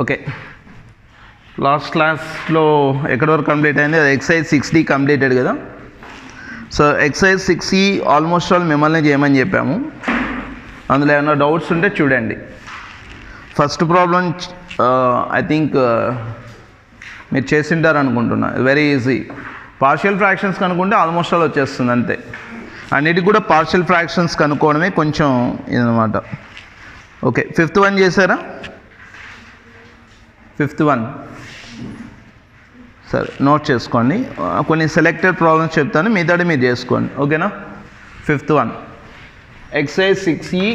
Okay, last క్లాస్లో ఎక్కడి వరకు కంప్లీట్ అయింది? అది ఎక్సర్సైజ్ 6D కంప్లీటెడ్ కదా. So exercise 6E almost all మిమ్మల్ని చేయమని చెప్పాము. అందులో ఏమైనా డౌట్స్ ఉంటే చూడండి. ఫస్ట్ ప్రాబ్లం ఐ థింక్ మీరు చేసింటారు అనుకుంటున్నా. Very easy. పార్షియల్ ఫ్రాక్షన్స్ కనుక్కుంటే ఆల్మోస్ట్ ఆల్ వచ్చేస్తుంది అంతే. అన్నిటికి కూడా పార్షియల్ ఫ్రాక్షన్స్ కనుక్కోవడమే కొంచెం ఇదనమాట. ఓకే, 5th one చేశారా? 5th one సరే నోట్ చేసుకోండి. కొన్ని సెలెక్టెడ్ ప్రాబ్లమ్స్ చెప్తాను, మిగతాది మీరు చేసుకోండి. ఓకేనా? 5th one exercise 6E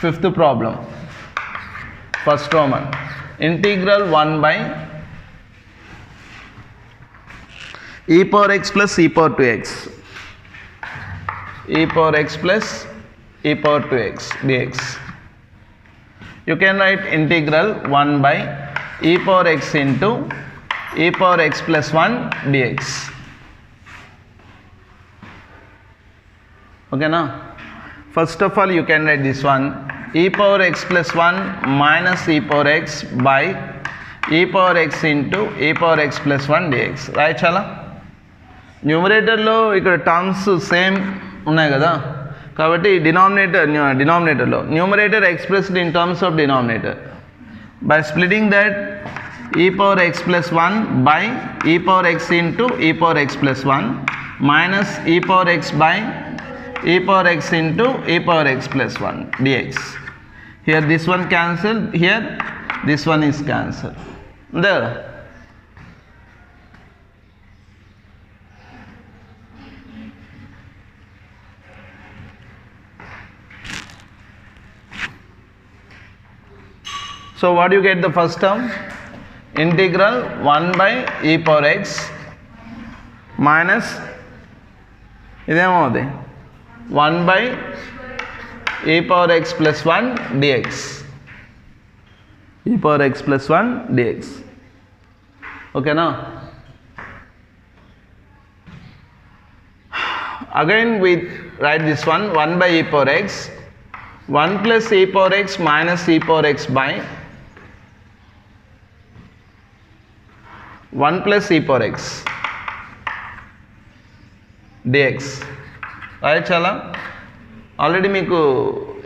5th problem. First Roman integral 1 by e power x plus e power 2x, e power x plus e power 2x dx. You can write integral 1 by e power x into e power x plus 1 dx. Okay na? First of all you can write this one, e power x plus 1 minus e power x by e power x into e power x plus 1 dx. Right chala? న్యూమరేటర్లో ఇక్కడ terms same ఉన్నాయి కదా, కాబట్టి డినామినేటర్లో numerator expressed in terms of denominator by splitting that e power x plus 1 by e power x into e power x plus 1 minus e power x by e power x into e power x plus 1 dx. Here this one cancel, here this one is cancel. అంతే కదా? So what do you get the first term? Integral 1 by e power x minus ఇదేమవుతుంది 1 by e power x plus 1 dx. e power x plus 1 dx. Okay na? Again we write this one, 1 by e power x, 1 plus e power x minus e power x by 1 plus e power x dx. Right చాలా already మీకు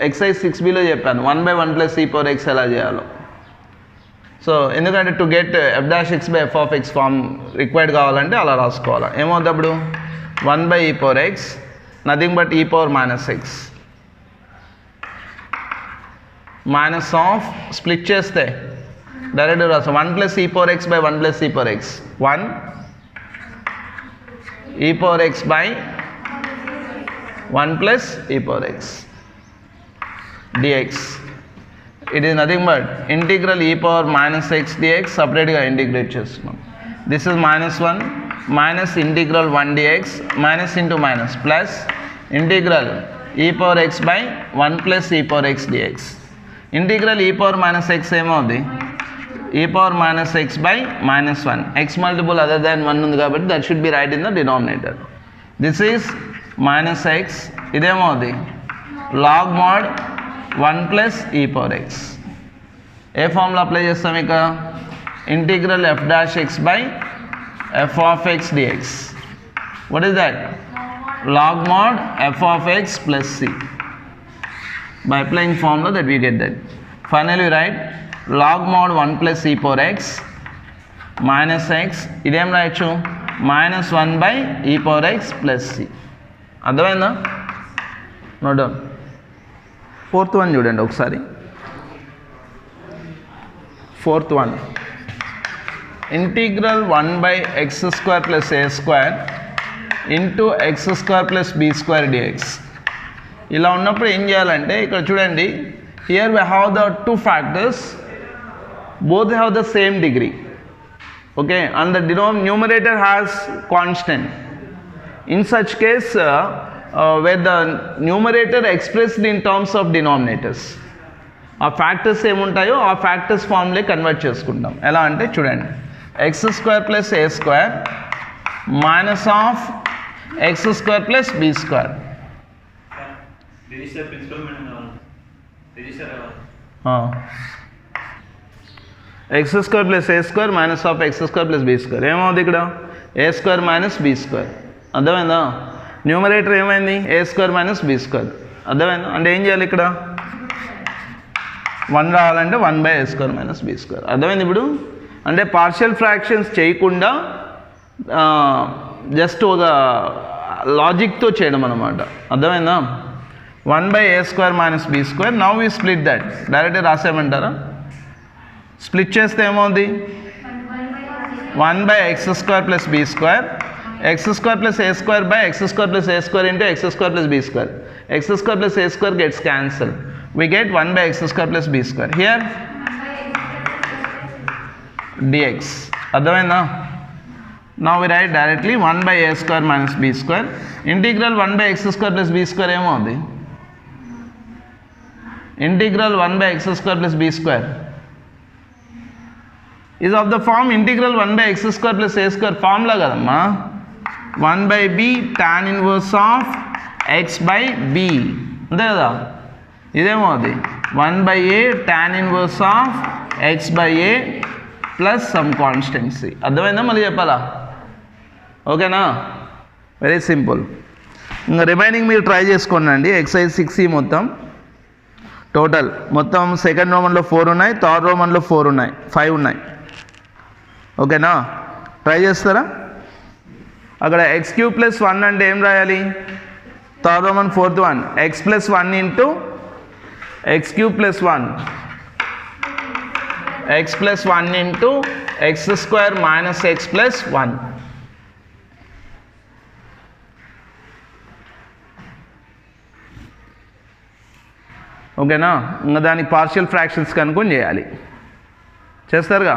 excise 6Bలో చెప్పాను 1 by 1 plus e power x ఎలా చేయాలో. So ఎందుకంటే to get f dash x by f of x form required కావాలంటే అలా రాసుకోవాలి. ఏమవుతుంది అప్పుడు? 1 by e power x nothing but e power minus x minus of split చేస్తే డైరెక్ట్ రాస్తాం 1 plus e power x by 1 plus e power x, 1 e power x by 1 plus e power x dx. It is nothing but integral e power minus x dx. సపరేట్గా integrate చేస్తున్నాం. This is -1 minus integral 1 dx minus into minus plus integral e power x by 1 plus e power x dx. Integral e power minus x ఏమవుతుంది? e power minus x by -1. x multiple other than 1 ఉంది కాబట్టి that should be right in the denominator. This is minus x. ఇదేమవుతుంది? log mod 1 plus e power x. A formula apply చేస్తాం ఇక్కడ? Integral f dash x by f of x dx. What is that? log mod f of x plus c. By applying formula that we get that. Finally write log mod 1 plus e power x minus x. ఇదేం రాయొచ్చు? -1 by e power x plus c. అర్థమైందా? Note down. 4th one చూడండి ఒకసారి. 4th one integral 1 by x square plus a square into x square plus b square dx. ఇలా ఉన్నప్పుడు ఏం చేయాలంటే ఇక్కడ చూడండి, here we have the two factors, both have the same degree, okay, and the numerator has constant. In such case where the numerator expressed in terms of denominators, ఆ factors ఏముంటాయో ఆ factors ఫామ్లే convert చేసుకుంటాం. ఎలా అంటే చూడండి, x square plus a square minus of x square plus b square. X square plus a square minus of x square plus b square ఏమవుతుంది ఇక్కడ a square minus b square అర్థమైందా numerator ఏమైంది a square minus b square అర్థమైందా అంటే ఏం చేయాలి ఇక్కడ 1 రావాలంటే 1 a square minus b square అర్థమైంది ఇప్పుడు అంటే పార్షియల్ ఫ్రాక్షన్స్ చేయకుండా జస్ట్ ఒక లాజిక్తో చేయడం అనమాట అర్థమైందా 1 a square minus b square now we split that డైరెక్ట్గా రాసేయమంటారా స్ప్లిట్ చేస్తే ఏమవుతుంది 1 x square plus b square x square plus a square by x square plus a square into x square plus b square x square plus a square gets cancel we get 1 by x square plus b square here dx అర్థమైందా now we write directly 1 by a square minus b square integral 1 by x square plus b square ఏమవుతుంది integral 1 by x square plus b square is of the form integral 1 by x square plus a square formula కదమ్మా 1 by b tan inverse of x by b అంతే కదా ఇదేమవుతుంది 1 by a tan inverse of x by a plus some constancy అర్థమైందా మళ్ళీ చెప్పాలా ఓకేనా very simple ఇంకా remaining మీరు try చేసుకోండి ఎక్సైజ్ 6 మొత్తం టోటల్ మొత్తం సెకండ్ రోమన్లో 4 ఉన్నాయి థర్డ్ రోమన్లో 4 ఉన్నాయి 5 ఉన్నాయి ఓకేనా ట్రై చేస్తారా అక్కడ ఎక్స్ క్యూబ్ ప్లస్ 1 అంటే ఏం రాయాలి third Roman fourth 1 X plus 1 into x cube plus 1 x plus 1 into x square minus x plus 1 ఓకేనా ఇంకా దానికి పార్షియల్ ఫ్రాక్షన్స్ కనుక్కొని చేయాలి చేస్తారుగా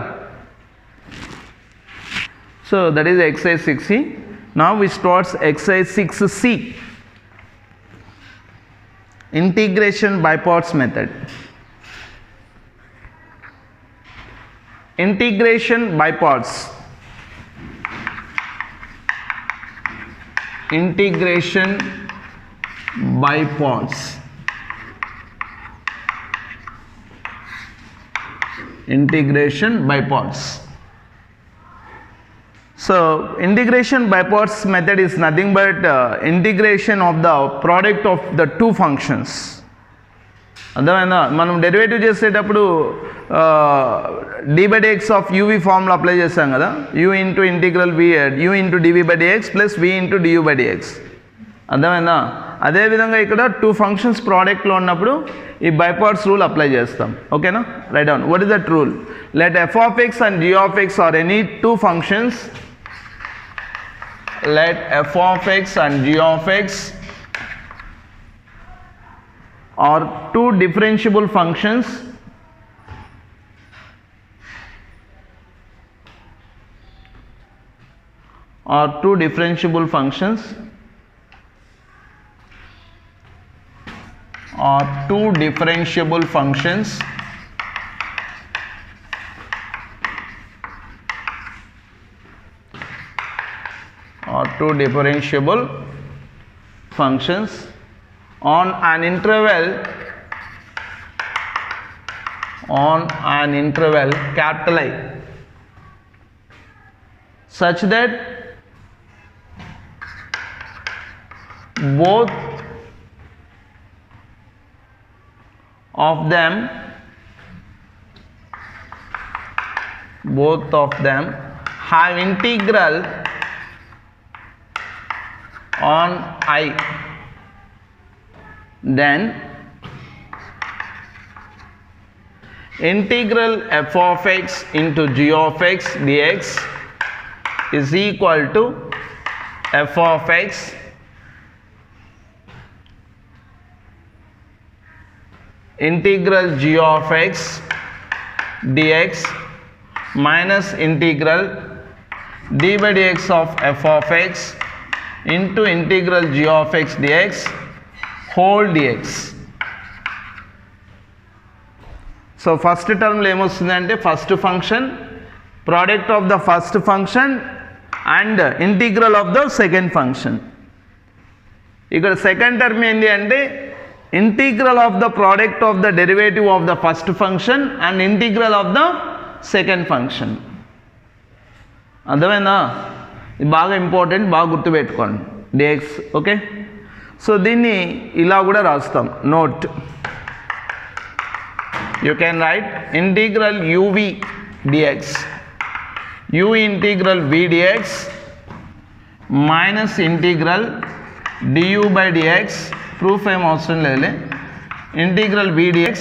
so that is exercise 6c now we starts exercise 6c integration by parts method integration by parts integration by parts integration by parts so integration by parts method is nothing but integration of the product of the two functions అర్థమైందా మనం derivative చేసేటప్పుడు d by dx of uv formula apply చేస్తాం కదా u into integral v u into dv by dx plus v into du by dx అర్థమైందా అదేవిధంగా ఇక్కడ two functions ప్రోడక్ట్లో ఉన్నప్పుడు ఈ బై పార్ట్స్ రూల్ అప్లై చేస్తాం ఓకేనా right down what is that rule let f of x and g of x are any two functions let f of x and g of x are two differentiable functions are two differentiable functions on an interval capital I such that both of them have integral on I, then integral f of x into g of x dx is equal to f of x integral g of x dx minus integral d by dx of f of x into integral g of x dx whole dx. So first term lo emostundante first function product of the first function and integral of the second function. ఇక్కడ second term ఏంటి అంటే integral of the product of the derivative of the first function and integral of the second function. అర్థమైందా? ఇది బాగా important, బాగా గుర్తుపెట్టుకోండి dx. Okay, so దీన్ని ఇలా కూడా రాస్తాం. Note, you can write integral uv dx, u integral v dx minus integral du by dx, proof ఏం అవసరం లేదులే, integral v dx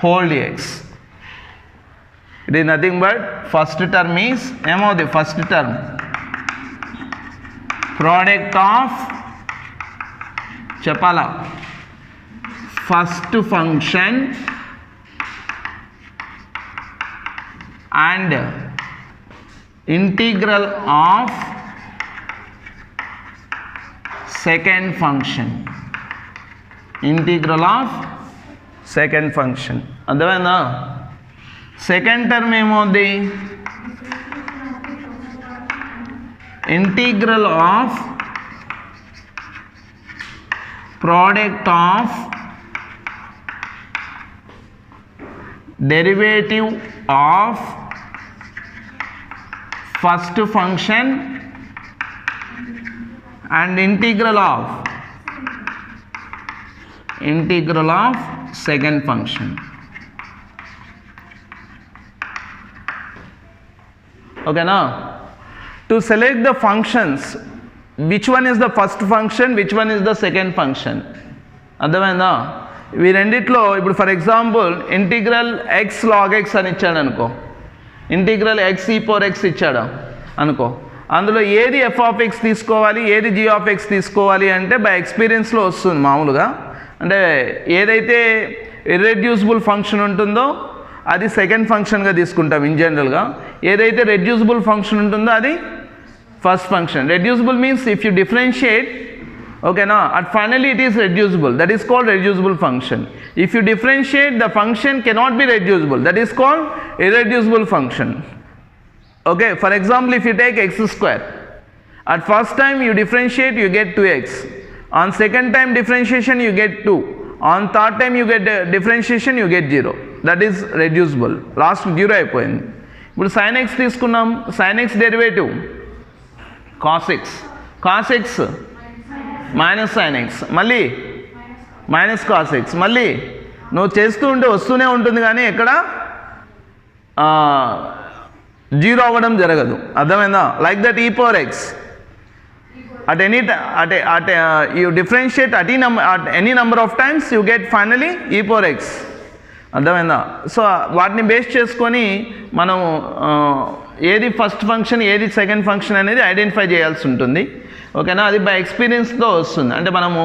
whole dx. It is nothing but first term is ఏమవుతుంది, first term product of చెప్పాలా first function and integral of second function, integral of second function. అర్థమైందా? Second term ఏమవుద్ది, integral of product of derivative of first function and integral of second function. Okay, now to select the functions, which one is the first function, which one is the second function. అర్థమైందా? ఇవి రెండిట్లో ఇప్పుడు for example integral x log x అని ఇచ్చాడు అనుకో, integral x e power x ఇచ్చాడు అనుకో, అందులో ఏది ఎఫ్ ఆఫ్ ఎక్స్ తీసుకోవాలి, ఏది జీ ఆఫ్ ఎక్స్ తీసుకోవాలి అంటే బై ఎక్స్పీరియన్స్లో వస్తుంది మామూలుగా. అంటే ఏదైతే ఇర్రెడ్యూసిబుల్ ఫంక్షన్ ఉంటుందో అది సెకండ్ ఫంక్షన్గా తీసుకుంటాం ఇన్ జనరల్గా, ఏదైతే రెడ్యూసిబుల్ ఫంక్షన్ ఉంటుందో అది first function. Reducible means if you differentiate, ఓకేనా, at finally it is reducible, that is called reducible function. If you differentiate the function cannot be reducible, that is called irreducible function. Okay, for example, if you take x square, at first time you differentiate, you get 2x. On second time differentiation, you get 2. On third time you get differentiation, you get 0. That is reducible. Last 0 అయిపోయింది. ఇప్పుడు sin x తీసుకున్నాం, sin x derivative cos x, cos x minus sin x, మళ్ళీ minus cos x, మళ్ళీ నువ్వు చేస్తూ ఉంటే వస్తూనే ఉంటుంది కానీ ఎక్కడ జీరో అవ్వడం జరగదు. అర్థమైందా? లైక్ దట్ ఈ power X at you differentiate at any number of times, you get finally e power x. అర్థమైందా? సో వాటిని బేస్ చేసుకొని మనం ఏది ఫస్ట్ ఫంక్షన్ ఏది సెకండ్ ఫంక్షన్ అనేది ఐడెంటిఫై చేయాల్సి ఉంటుంది. ఓకేనా? అది బై ఎక్స్పీరియన్స్తో వస్తుంది, అంటే మనము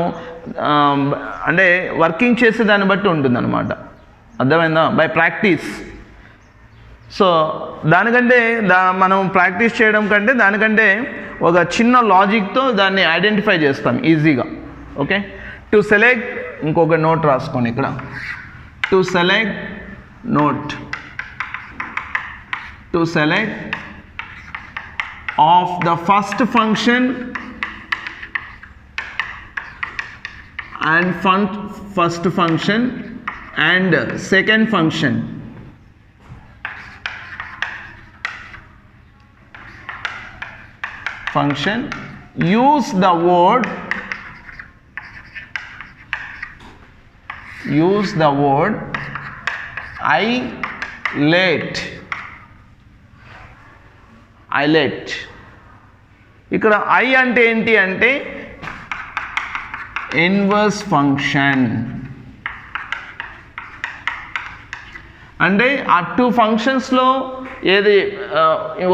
అంటే వర్కింగ్ చేసే దాన్ని బట్టి ఉంటుంది అనమాట. అర్థమైందా? By practice. సో దానికంటే మనం ప్రాక్టీస్ చేయడం కంటే దానికంటే ఒక చిన్న లాజిక్తో దాన్ని ఐడెంటిఫై చేస్తాం ఈజీగా. ఓకే, టు సెలెక్ట్, ఇంకొక నోట్ రాసుకోండి ఇక్కడ, to select note, to select of the first function and first function and second function, use the word isolate. ఇక్కడ I అంటే ఏంటి అంటే ఇన్వర్స్ ఫంక్షన్. అంటే ఆ టూ ఫంక్షన్స్లో ఏది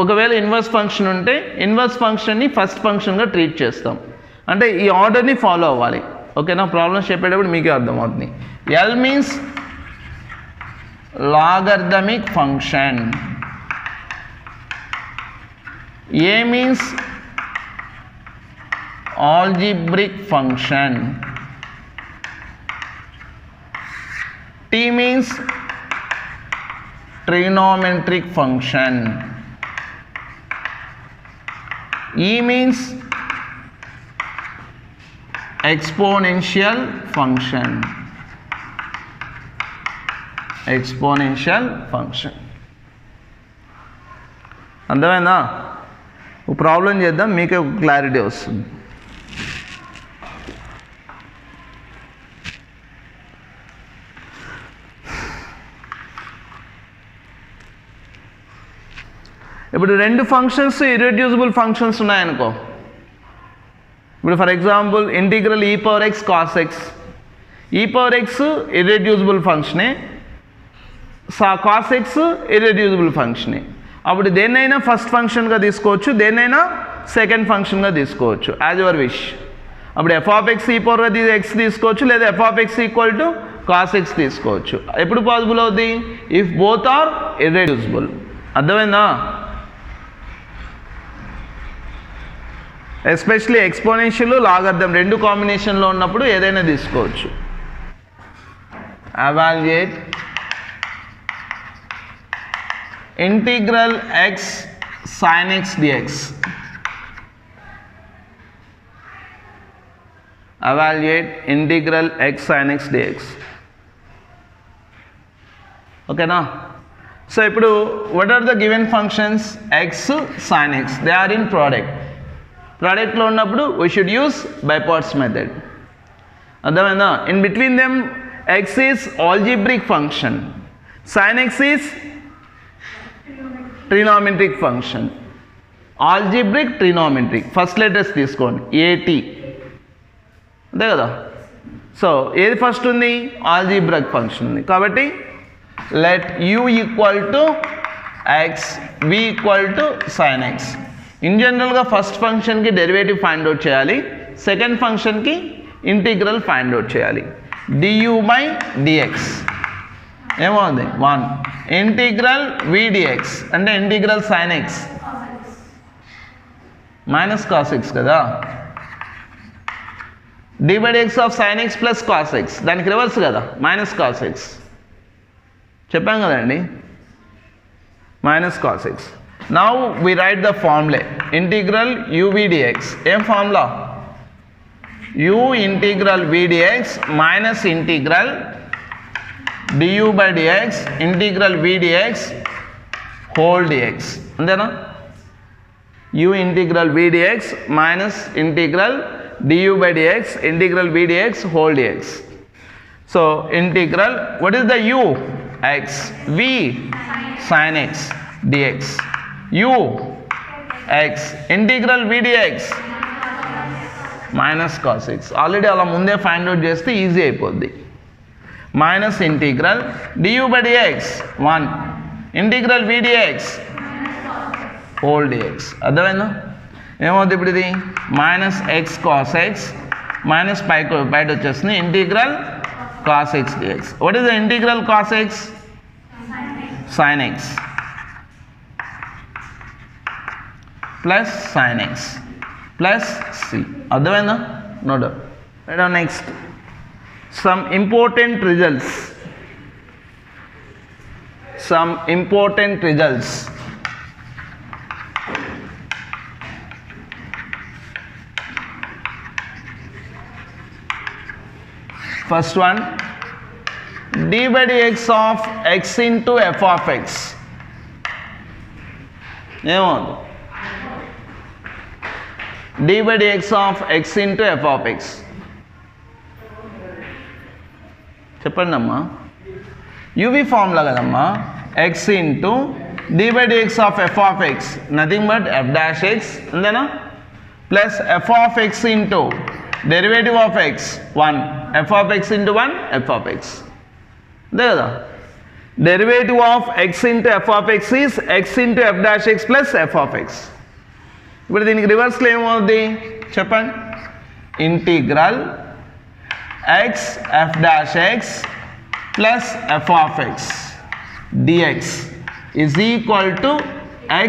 ఒకవేళ ఇన్వర్స్ ఫంక్షన్ ఉంటే ఇన్వర్స్ ఫంక్షన్ని ఫస్ట్ ఫంక్షన్గా ట్రీట్ చేస్తాం. అంటే ఈ ఆర్డర్ని ఫాలో అవ్వాలి. ఓకేనా? ప్రాబ్లమ్స్ చెప్పేటప్పుడు మీకే అర్థమవుతుంది. L means logarithmic function, A means algebraic function, T means trigonometric function, E means exponential function. Exponential function అర్థమైందా? ఒక ప్రాబ్లం చేద్దాం, మీకే ఒక క్లారిటీ వస్తుంది. ఇప్పుడు రెండు ఫంక్షన్స్ ఇర్రెడ్యూసిబుల్ ఫంక్షన్స్ ఉన్నాయనుకో. ఇప్పుడు for example integral e power x cos x. E power x irreducible ఫంక్షనే, కాస్ ఎక్స్ ఇర్రెడ్యూసిబుల్ ఫంక్షనే. అప్పుడు దేన్నైనా ఫస్ట్ ఫంక్షన్గా తీసుకోవచ్చు, దేన్నైనా సెకండ్ ఫంక్షన్గా తీసుకోవచ్చు, యాజ్ యువర్ విష్. అప్పుడు f of x e power x తీసుకోవచ్చు, లేదా f of x equal to cos x తీసుకోవచ్చు. ఎప్పుడు పాసిబుల్ అవుతుంది? If both are irreducible. అర్థమైందా? ఎస్పెషలీ ఎక్స్పోనెన్షియల్, లాగర్థం రెండు కాంబినేషన్లో ఉన్నప్పుడు ఏదైనా తీసుకోవచ్చు. Evaluate integral x sine x dx. Evaluate integral x sine x dx. ఓకేనా? సో ఇప్పుడు what are the given functions? X sine x, they are in product. ప్రోడక్ట్లో ఉన్నప్పుడు we should use by parts method. అర్థమైందా? In between them x is algebraic function, sine x is trigonometric function. Algebraic, trigonometric, first letters తీసుకోండి, AT, అంతే కదా. So ఏది first ఉంది? Algebraic function ఉంది. కాబట్టి let u equal to X, v equal to sign X. In జనరల్గా first ఫంక్షన్కి derivative find out చేయాలి, సెకండ్ ఫంక్షన్కి ఇంటిగ్రల్ ఫైండ్ అవుట్ చేయాలి. du బై dx ఏమవుతుంది? 1 ఇంటిగ్రల్ v dx అంటే integral sign X minus cos X కదా. d by dx of sine x plus cos X, దానికి reverse కదా, మైనస్ కాస్ ఎక్స్. చెప్పాం కదండి, minus cos X. Now we write the formula integral u v dx. ఏం formula? u integral v dx minus integral du by dx integral v dx whole dx. అంతేనా? u integral v dx minus integral du by dx integral v dx whole dx. So integral, what is the u? X, v sin x dx, u x integral v dx minus cos x. Already అలా ముందే find out చేస్తే easy అయిపోద్ది. Minus integral du by dx 1 integral v dx whole dx. అర్థమైందా? ఏమవుతుంది ఇప్పుడు? ఇది minus x cos x minus బయట వచ్చేస్తుంది integral cos x dx. What is the integral cos x? Sine x plus sine x plus c. అర్థమైందా? No doubt. Right. Next some important results. Some important results. First one, d by dx of x into f of x. ఏమవుతుంది? d by dx of x into f of x. చెప్పండి అమ్మా. UV formula కదమ్మా. x into d by dx of f of x, nothing but f dash x, అంతేనా? Plus f of x into derivative of x 1, f of x into 1, f of x. అంతే కదా. Derivative of x into f of x is x into f dash x plus f of x. ఇప్పుడు దీనికి రివర్స్లో ఏమవుతుంది చెప్పండి? Integral x f dash x plus f of x dx is equal to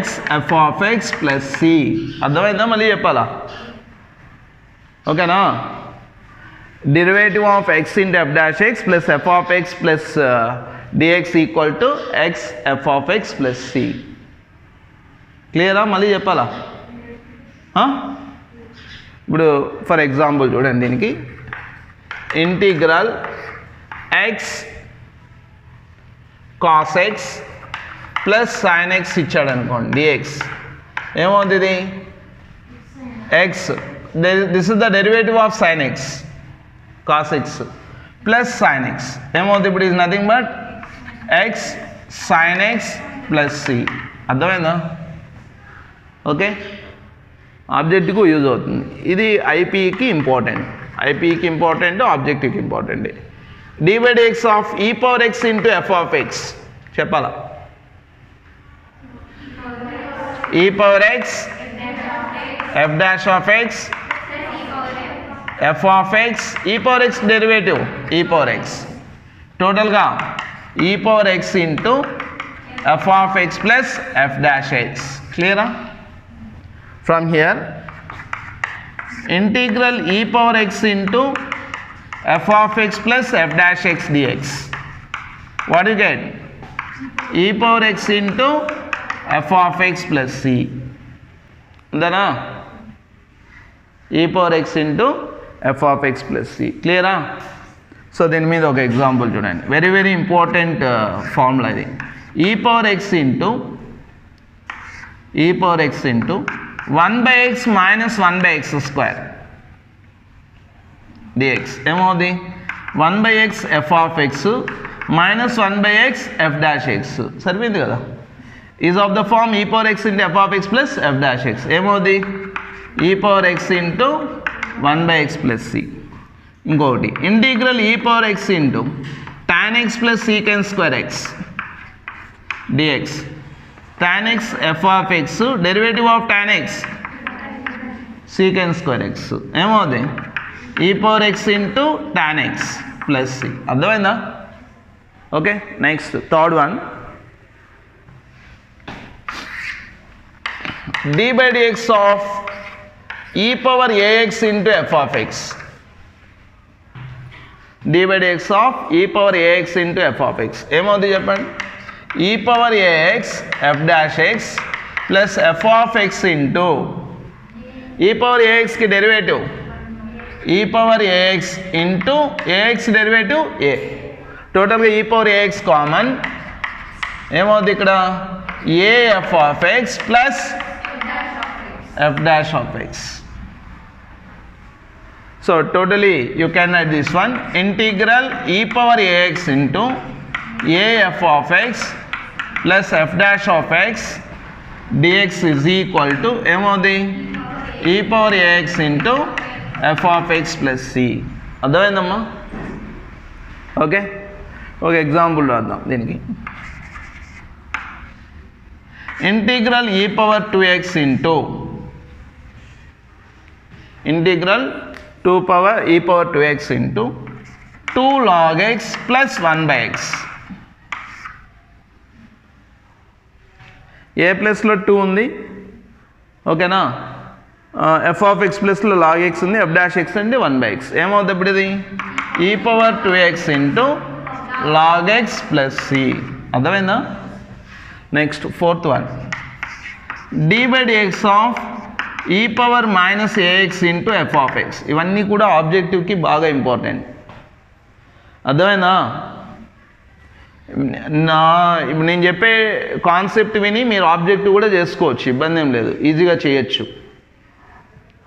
x f of x plus c. అర్థమైందా? మళ్ళీ చెప్పాలా? ఓకేనా? Derivative of x into f dash x plus f of x plus dx equal to x f of x plus c. క్లియరా? మళ్ళీ చెప్పాలా? ఇప్పుడు for example చూడండి, దీనికి integral x cos x plus sine x ఇచ్చాడు అనుకోండి డిఎక్స్, ఏమవుతుంది ఇది x, this is the derivative of sine x cos x plus sine x, ఏమవుతుంది ఇప్పుడు is nothing but x sine x plus c. అర్థమైందా? Okay, ఆబ్జెక్టివ్కు యూజ్ అవుతుంది. ఇది ఐపీకి ఇంపార్టెంట్, ఐపీకి ఇంపార్టెంట్, ఆబ్జెక్టివ్కి important. dy dx of e power x into f of x చెప్పాలా? e power x f dash of x f of x e power x derivative e power x, టోటల్గా e power x into f of x plus f dash x. క్లియరా? From here, integral e power x into f of x plus f dash x dx. What do you get? E power x into f of x plus c. Then e power x into f of x plus c. Clear? So then me okay example chudandi. Very important formula idi. E power x into 1 by x minus 1 by x square dx. ఏమవుతుంది? 1 by x f of x minus 1 by x f dash x. సరిపోయింది కదా? Is of the form e power x into f of x plus f dash x. ఏమవుతుంది? e power x into 1 by x plus c. ఇంకొకటి integral e power x into tan x plus secant square x dx. tan x f of x derivative of tan x secant square x ఏమవుతుంది? e power x into tan x plus c. అర్థమైందా? Okay, next third one, d by dx of e power ax into f of x. d by dx of e power ax into f of x ఏమవుతుంది చెప్పండి? e power ax f dash x plus f of x into e power ax की derivative e power ax into ax derivative a, total का e power ax common ఏమవుతుంది ఇక్కడ a f of x plus f dash of x. So totally you can write this one, integral e power ax into a f of x plus f dash of x dx is equal to ఏమవుతుంది? e power ax into f of x plus c. అర్థమైందమ్మా? Okay, ఒక example రాద్దాం దీనికి. Integral e power 2x into integral 2 power e power 2x into 2 log x plus 1 by x. A ప్లస్లో 2 ఉంది, ఓకేనా? F of x ప్లస్లో log x ఉంది, f dash x అంటే 1 by x. ఏమవుతుంది ఇప్పుడు ఇది? e power 2x into log x plus c. అర్థమైందా? Next fourth one, d by dx of e power minus ax into F of X. ఇవన్నీ కూడా ఆబ్జెక్టివ్కి బాగా ఇంపార్టెంట్. అర్థమైందా? ఇప్పుడు నేను చెప్పే కాన్సెప్ట్ విని మీరు ఆబ్జెక్టివ్ కూడా చేసుకోవచ్చు, ఇబ్బంది ఏం లేదు, ఈజీగా చేయొచ్చు.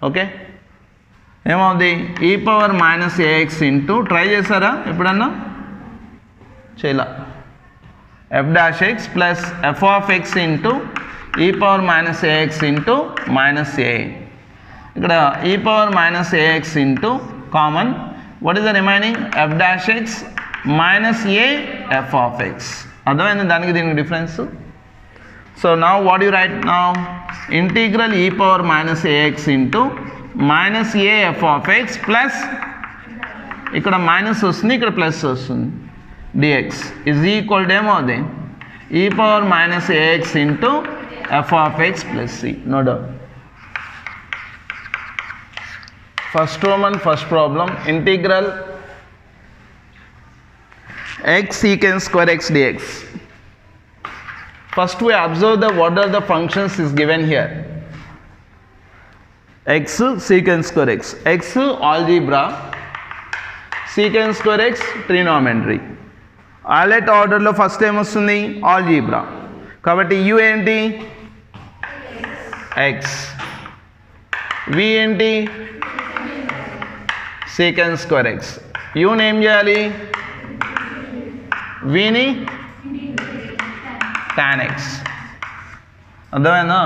ఓకే, ఏమవుతుంది? e power minus ax into try చేశారా ఎప్పుడన్నా? చేయలా. f dash X plus f of X into e power minus ax into minus a. ఇక్కడ e power minus ax into common, what is the remaining? f dash X minus a f of X. అర్థమైంది దానికి దీనికి difference? So now what you right now? Integral e power minus ax into minus a f of x plus, ఇక్కడ minus వస్తుంది, ఇక్కడ plus వస్తుంది, dx is equal to ఏమవుతుంది? e power minus ax into f of x plus c. No doubt. First roman first problem, integral x secant square x dx. First we observe the what are the functions is given here. x secant square x algebra, secant square x trigonometry. ఆల్రెట్ ఆర్డర్లో first time వస్తుంది algebra, కాబట్టి u ఏంటి x, v ఏంటి secant square x, uని ఏం చేయాలి vని tan x. అర్థమైందా?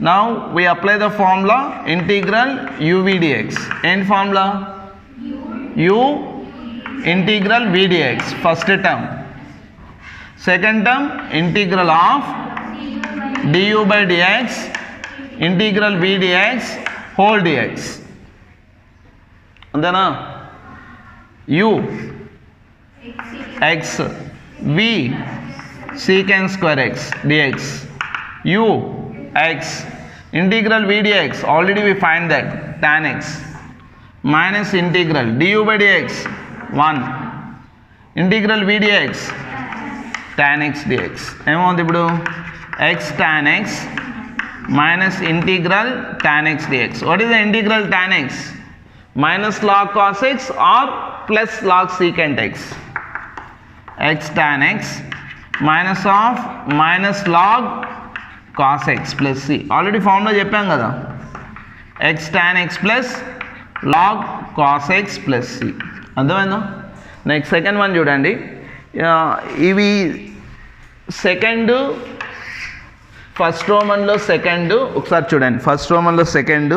Now we apply the formula integral uv dx. ఏంటి formula u integral v dx first term, second term integral of du by dx integral v dx whole dx. అంతేనా? u x, v secant square x dx, u x integral v dx, already we find that tan x, minus integral du by dx 1 integral v dx tan x dx. ఏమవుతుంది ఇప్పుడు x tan x minus integral tan x dx. What is the integral tan x? Minus log cos x or plus log secant x. x tan x minus of minus log cos x plus c. Already formula చెప్పాం కదా, x tan x plus log cos x plus c. అర్థమైందా? Next second one చూడండి. ఇవి second first రోమన్లో second, ఒకసారి చూడండి. First రోమన్లో second,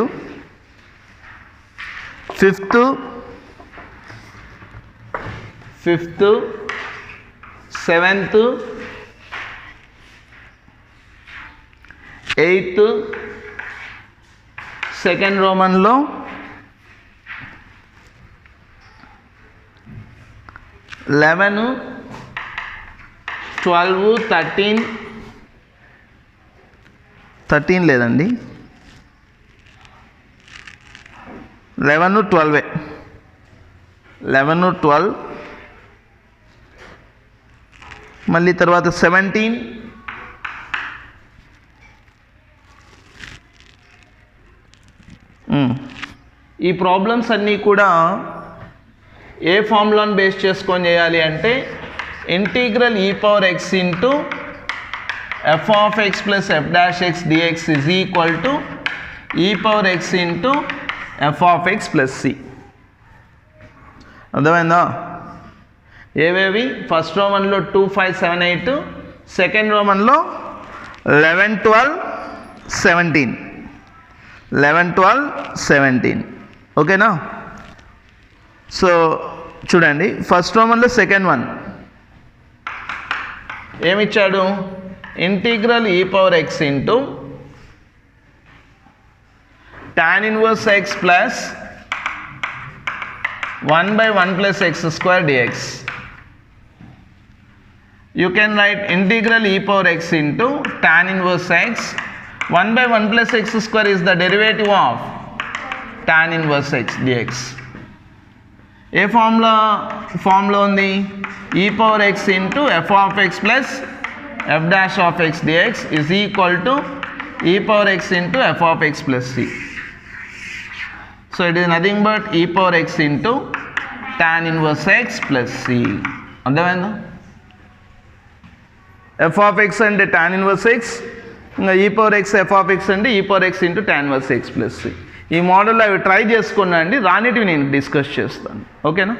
fifth, seventh, eighth, second రోమన్లో 11, 12, 13 లేదండి 11, 12, 12 మళ్ళీ తర్వాత 17, ఈ ప్రాబ్లమ్స్ అన్నీ కూడా ఏ ఫార్ములాను బేస్ చేసుకొని చేయాలి అంటే integral e power x into f of x plus f dash x dx is equal to e power x into f of x plus c. అర్థమైందా? ఏవేవి? ఫస్ట్ రోమన్లో 2, 5, 7, 8, సెకండ్ రోమన్లో 11, 12, 17, 11, 12, 17. ఓకేనా? సో చూడండి, ఫస్ట్ రోమన్లో సెకండ్ వన్ ఏమిచ్చాడు? Integral e power x into tan inverse x plus 1/1 plus x square dx. You can write integral e power x into tan inverse x. 1/1 plus x square is the derivative of tan inverse x dx. A formula ఉంది? e power x into f of x plus f dash of x dx is equal to e power x into f of x plus c. So it is nothing but e power x into tan inverse x plus c. అర్థమైందా? f of x అంటే tan inverse x, ఇంకా e power x f of x అంటే e power x into tan inverse x plus c. ఈ మోడల్లో అవి try చేసుకున్నాండి, రానిటివి నేను discuss చేస్తాను. ఓకేనా?